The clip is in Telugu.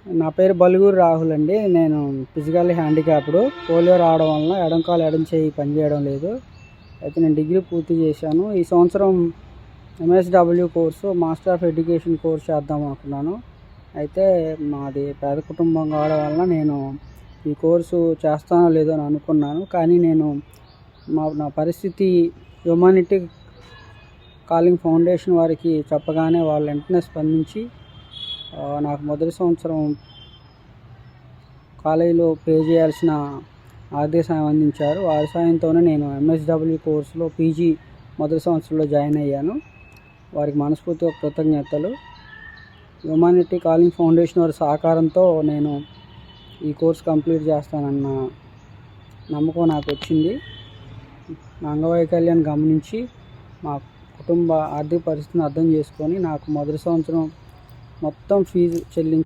నా పేరు బలుగురు రాహుల్ అండి. నేను ఫిజికల్లీ హ్యాండిక్యాప్డ్. పోలియో రావడం వలన ఎడం కాలు ఎడం చేయి పనిచేయడం లేదు. అయితే నేను డిగ్రీ పూర్తి చేశాను. ఈ సంవత్సరం MSW course master of education course చేద్దాం అనుకున్నాను. అయితే మాది పేద కుటుంబం కావడం వలన నేను ఈ కోర్సు చేస్తానో లేదో అని అనుకున్నాను. కానీ నేను నా పరిస్థితి హ్యుమానిటీ కాలింగ్ ఫౌండేషన్ వారికి చెప్పగానే వాళ్ళు వెంటనే స్పందించి నాకు మొదటి సంవత్సరం కాలేజీలో పే చేయాల్సిన ఆర్థిక సాయం అందించారు. వారి సాయంతోనే నేను ఎంఎస్డబ్ల్యూ కోర్సులో పీజీ మొదటి సంవత్సరంలో జాయిన్ అయ్యాను. వారికి మనస్ఫూర్తిగా కృతజ్ఞతలు. హ్యుమానిటీ కాలింగ్ ఫౌండేషన్ వారి సహకారంతో నేను ఈ కోర్స్ కంప్లీట్ చేస్తానన్న నమ్మకం నాకు వచ్చింది. నా అంగవైకల్యాన్ని గమనించి మా కుటుంబ ఆర్థిక పరిస్థితిని అర్థం చేసుకొని నాకు మొదటి సంవత్సరం మొత్తం ఫీజు చెల్లించి